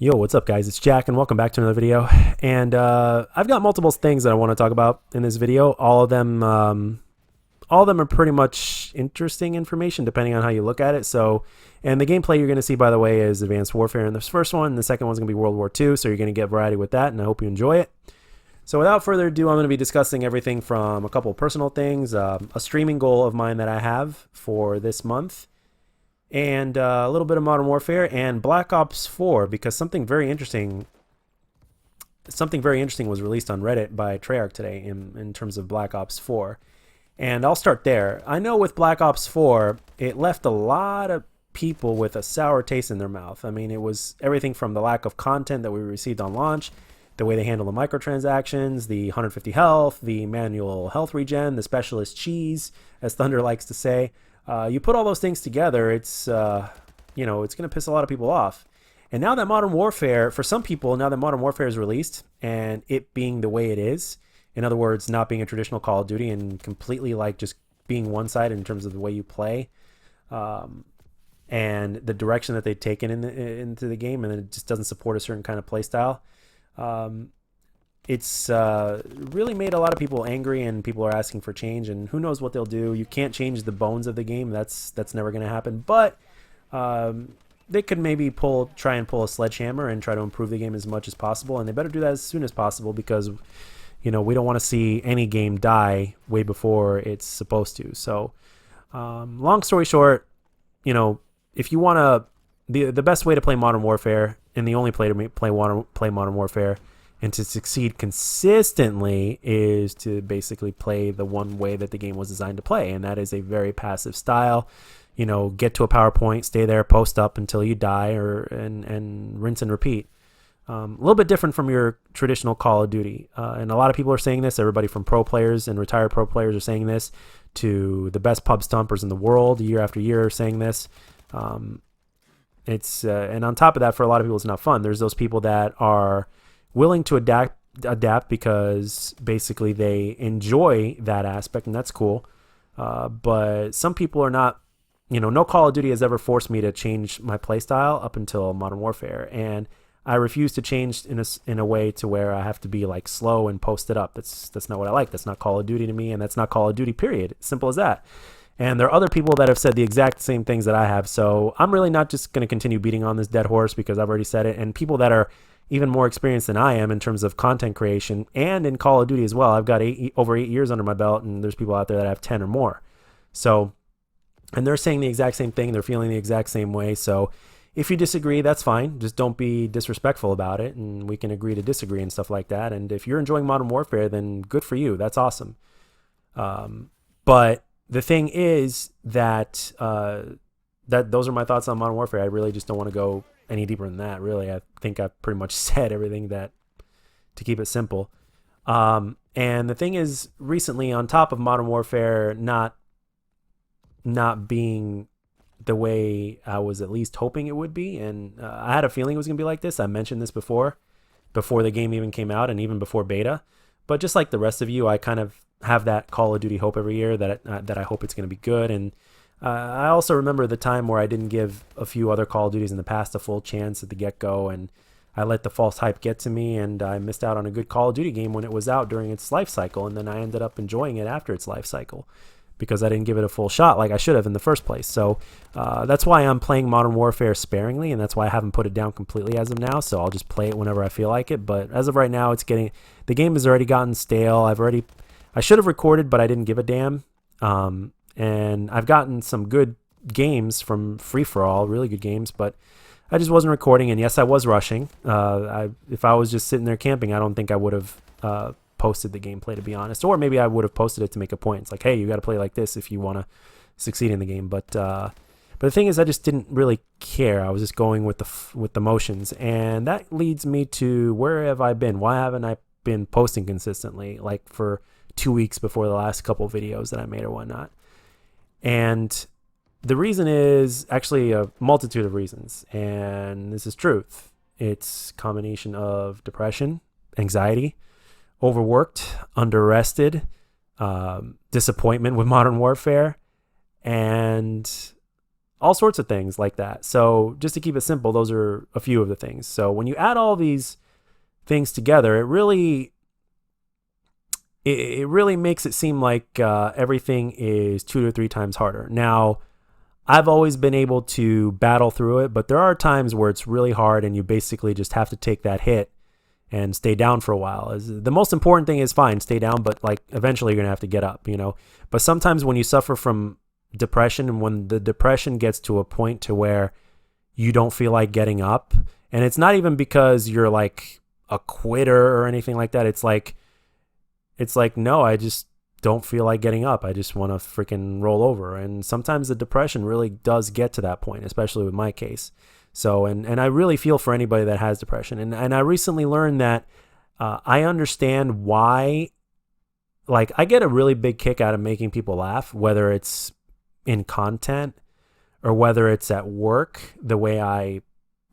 Yo, what's up, guys? It's Jack, and welcome back to another video. And I've got multiple things that I want to talk about in this video. All of them are pretty much interesting information, depending on how you look at it. So, and the gameplay you're going to see, by the way, is Advanced Warfare in this first one. The second one's going to be World War II. So you're going to get variety with that, and I hope you enjoy it. So without further ado, I'm going to be discussing everything from a couple of personal things, a streaming goal of mine that I have for this month, and a little bit of Modern Warfare and Black Ops 4, because something very interesting was released on Reddit by Treyarch today in terms of Black Ops 4. And I'll start there. I know with Black Ops 4, it left a lot of people with a sour taste in their mouth. I mean, it was everything from the lack of content that we received on launch, the way they handle the microtransactions, the 150 health, the manual health regen, the specialist cheese, as Thunder likes to say. You put all those things together, it's going to piss a lot of people off. And now that Modern Warfare, for some people, now that Modern Warfare is released and it being the way it is, in other words, not being a traditional Call of Duty and completely like just being one-sided in terms of the way you play, and the direction that they've taken into the game, and it just doesn't support a certain kind of play style. It's really made a lot of people angry, and people are asking for change, and who knows what they'll do. You can't change the bones of the game. That's never going to happen. But they could maybe try and pull a sledgehammer and try to improve the game as much as possible, and they better do that as soon as possible, because we don't want to see any game die way before it's supposed to. So long story short, if you want to, the best way to play Modern Warfare, and the only way to play Modern Warfare and to succeed consistently, is to basically play the one way that the game was designed to play, and that is a very passive style. Get to a PowerPoint, stay there, post up until you die, and rinse and repeat. A little bit different from your traditional Call of Duty, and a lot of people are saying this. Everybody from pro players and retired pro players are saying this, to the best pub stompers in the world year after year are saying this. And on top of that, for a lot of people, it's not fun. There's those people that are willing to adapt because basically they enjoy that aspect, and that's cool. But some people are not. No Call of Duty has ever forced me to change my playstyle up until Modern Warfare, and I refuse to change in a way to where I have to be like slow and post it up. That's not what I like. That's not Call of Duty to me, and that's not Call of Duty, period. Simple as that. And there are other people that have said the exact same things that I have, so I'm really not just going to continue beating on this dead horse, because I've already said it. And people that are even more experienced than I am in terms of content creation and in Call of Duty as well. I've got over 8 years under my belt, and there's people out there that have 10 or more. So, and they're saying the exact same thing. They're feeling the exact same way. So if you disagree, that's fine. Just don't be disrespectful about it, and we can agree to disagree and stuff like that. And if you're enjoying Modern Warfare, then good for you. That's awesome. But the thing is that those are my thoughts on Modern Warfare. I really just don't want to go any deeper than that, really. I think I've pretty much said everything that, to keep it simple. And the thing is, recently, on top of Modern Warfare not being the way I was at least hoping it would be, and I had a feeling it was going to be like this. I mentioned this before the game even came out, and even before beta. But just like the rest of you, I kind of have that Call of Duty hope every year that I hope it's going to be good. And I also remember the time where I didn't give a few other Call of Duties in the past a full chance at the get-go, and I let the false hype get to me, and I missed out on a good Call of Duty game when it was out during its life cycle, and then I ended up enjoying it after its life cycle, because I didn't give it a full shot like I should have in the first place. So that's why I'm playing Modern Warfare sparingly, and that's why I haven't put it down completely as of now. So I'll just play it whenever I feel like it. But as of right now, the game has already gotten stale. I should have recorded, but I didn't give a damn. And I've gotten some good games from Free For All, really good games, but I just wasn't recording. And yes, I was rushing. If I was just sitting there camping, I don't think I would have posted the gameplay, to be honest. Or maybe I would have posted it to make a point. It's like, hey, you got to play like this if you want to succeed in the game. But the thing is, I just didn't really care. I was just going with the motions, and that leads me to, where have I been? Why haven't I been posting consistently, like for 2 weeks before the last couple videos that I made or whatnot? And the reason is actually a multitude of reasons, and this is truth. It's a combination of depression, anxiety, overworked, underrested, disappointment with Modern Warfare, and all sorts of things like that. So just to keep it simple, those are a few of the things. So when you add all these things together, it really makes it seem like everything is 2 to 3 times harder. Now, I've always been able to battle through it, but there are times where it's really hard and you basically just have to take that hit and stay down for a while. The most important thing is fine, stay down, but like eventually you're going to have to get up, But sometimes when you suffer from depression, and when the depression gets to a point to where you don't feel like getting up, and it's not even because you're like a quitter or anything like that. It's like, no, I just don't feel like getting up. I just want to freaking roll over. And sometimes the depression really does get to that point, especially with my case. So, and I really feel for anybody that has depression. And I recently learned that I understand why, like, I get a really big kick out of making people laugh, whether it's in content or whether it's at work, the way I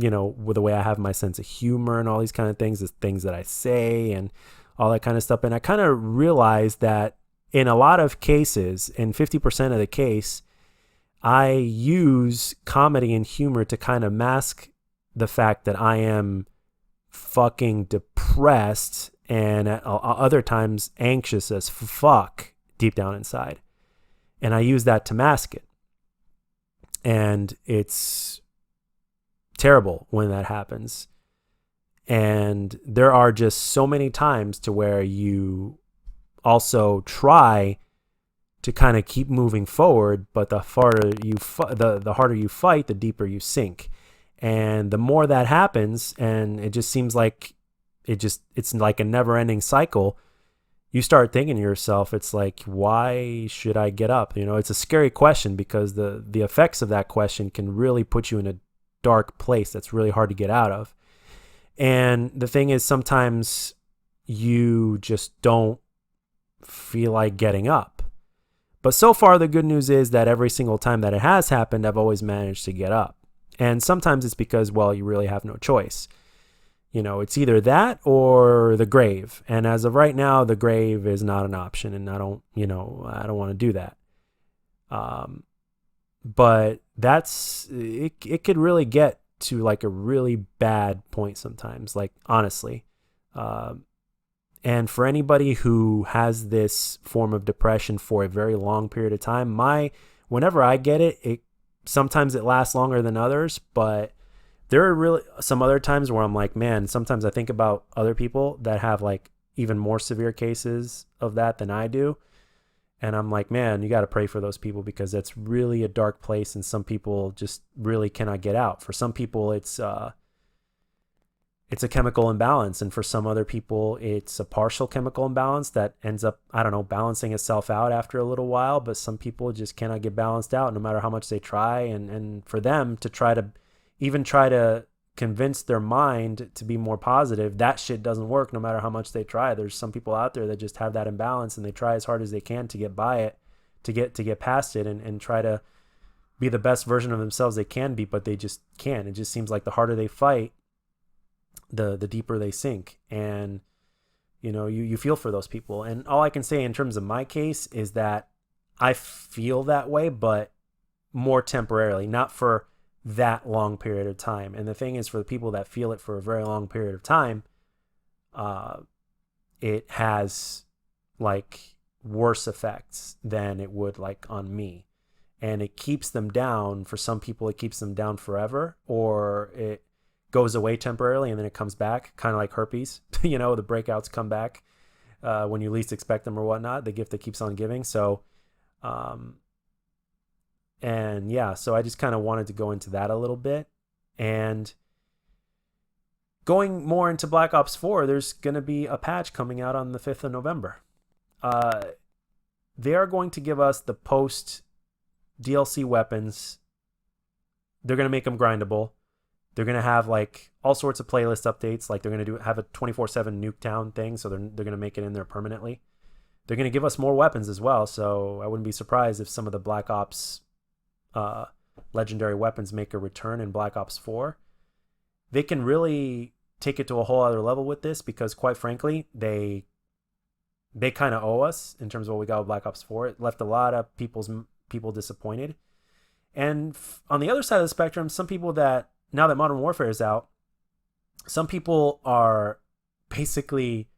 have my sense of humor and all these kind of things, the things that I say and all that kind of stuff. And I kind of realized that in a lot of cases, in 50% of the case, I use comedy and humor to kind of mask the fact that I am fucking depressed and at other times anxious as fuck deep down inside. And I use that to mask it. And it's terrible when that happens. And there are just so many times to where you also try to kind of keep moving forward, but the harder you fight, the deeper you sink. And the more that happens, and it just seems like it's like a never-ending cycle, you start thinking to yourself, it's like, why should I get up? It's a scary question, because the effects of that question can really put you in a dark place that's really hard to get out of. And the thing is, sometimes you just don't feel like getting up. But so far, the good news is that every single time that it has happened, I've always managed to get up. And sometimes it's because, well, you really have no choice. It's either that or the grave. And as of right now, the grave is not an option, and I don't want to do that. But that's it. It could really get to like a really bad point sometimes, like, honestly. And for anybody who has this form of depression for a very long period of time, whenever I get it, sometimes it lasts longer than others, but there are really some other times where I'm like, man, sometimes I think about other people that have like even more severe cases of that than I do. And I'm like, man, you got to pray for those people, because that's really a dark place, and some people just really cannot get out. For some people, it's a chemical imbalance, and for some other people, it's a partial chemical imbalance that ends up, I don't know, balancing itself out after a little while. But some people just cannot get balanced out no matter how much they try. And for them to try to convince their mind to be more positive, that shit doesn't work no matter how much they try. There's some people out there that just have that imbalance, and they try as hard as they can to get by it, to get past it, and try to be the best version of themselves they can be, but they just can't. It just seems like the harder they fight, the deeper they sink. And you feel for those people. And all I can say in terms of my case is that I feel that way, but more temporarily, not for that long period of time. And the thing is, for the people that feel it for a very long period of time, it has like worse effects than it would like on me. And it keeps them down. For some people, it keeps them down forever, or it goes away temporarily and then it comes back, kind of like herpes. The breakouts come back when you least expect them or whatnot, the gift that keeps on giving. So and yeah, so I just kind of wanted to go into that a little bit. And going more into Black Ops 4, there's going to be a patch coming out on the 5th of November. They are going to give us the post DLC weapons. They're going to make them grindable. They're going to have like all sorts of playlist updates. Like they're going to have a 24/7 Nuketown thing. So they're going to make it in there permanently. They're going to give us more weapons as well. So I wouldn't be surprised if some of the Black Ops legendary weapons make a return in Black Ops 4. They can really take it to a whole other level with this, because quite frankly, they kind of owe us in terms of what we got with Black Ops 4. It left a lot of people disappointed. And on the other side of the spectrum, some people that, now that Modern Warfare is out, some people are basically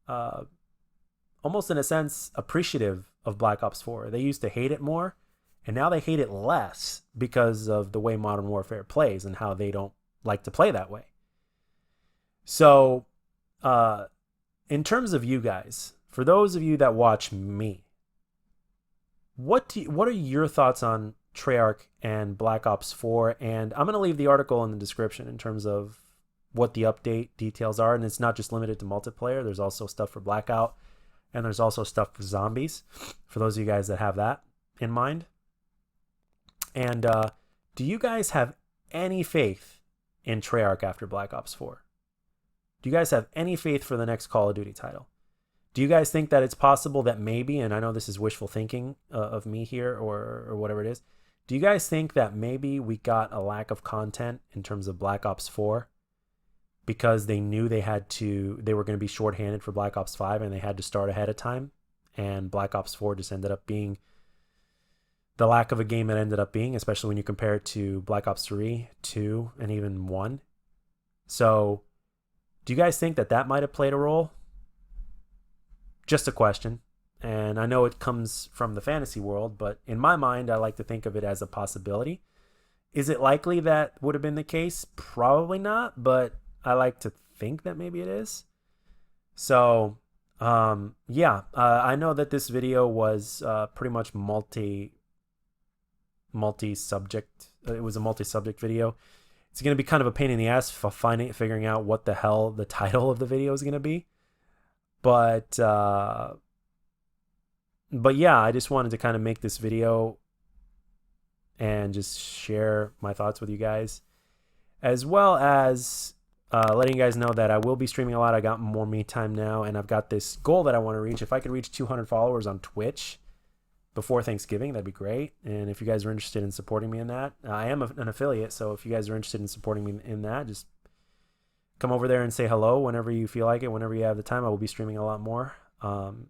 almost in a sense appreciative of Black Ops 4. They used to hate it more, and now they hate it less because of the way Modern Warfare plays and how they don't like to play that way. So, in terms of you guys, for those of you that watch me, what are your thoughts on Treyarch and Black Ops 4? And I'm going to leave the article in the description in terms of what the update details are. And it's not just limited to multiplayer. There's also stuff for Blackout, and there's also stuff for zombies, for those of you guys that have that in mind. And do you guys have any faith in Treyarch after Black Ops 4? Do you guys have any faith for the next Call of Duty title? Do you guys think that it's possible that maybe, and I know this is wishful thinking of me here or whatever it is, do you guys think that maybe we got a lack of content in terms of Black Ops 4 because they knew they were going to be shorthanded for Black Ops 5 and they had to start ahead of time, and Black Ops 4 just ended up being the lack of a game it ended up being, especially when you compare it to Black Ops 3, 2, and even 1. So, do you guys think that might have played a role? Just a question. And I know it comes from the fantasy world, but in my mind, I like to think of it as a possibility. Is it likely that would have been the case? Probably not, but I like to think that maybe it is. So, yeah, I know that this video was pretty much multi-subject. It was a multi-subject video. It's going to be kind of a pain in the ass for figuring out what the hell the title of the video is going to be. But yeah, I just wanted to kind of make this video and just share my thoughts with you guys, as well as letting you guys know that I will be streaming a lot. I got more me time now, and I've got this goal that I want to reach. If I could reach 200 followers on Twitch before Thanksgiving, that'd be great. And if you guys are interested in supporting me in that, I am an affiliate, so if you guys are interested in supporting me in that, just come over there and say hello whenever you feel like it. Whenever you have the time, I will be streaming a lot more. And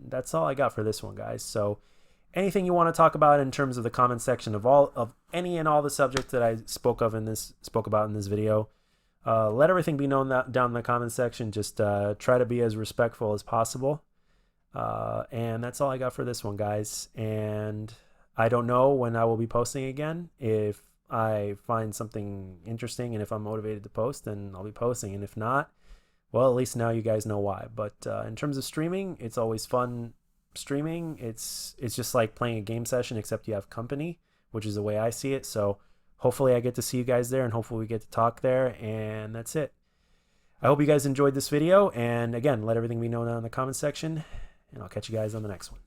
that's all I got for this one, guys. So anything you want to talk about in terms of the comment section of any and all the subjects that I spoke about in this video, let everything be known down in the comment section. Just try to be as respectful as possible. And that's all I got for this one, guys. And I don't know when I will be posting again. If I find something interesting and if I'm motivated to post, then I'll be posting. And if not, well, at least now you guys know why. But in terms of streaming, it's always fun streaming. It's just like playing a game session, except you have company, which is the way I see it. So hopefully I get to see you guys there, and hopefully we get to talk there. And that's it. I hope you guys enjoyed this video. And again, let everything be known down in the comment section. And I'll catch you guys on the next one.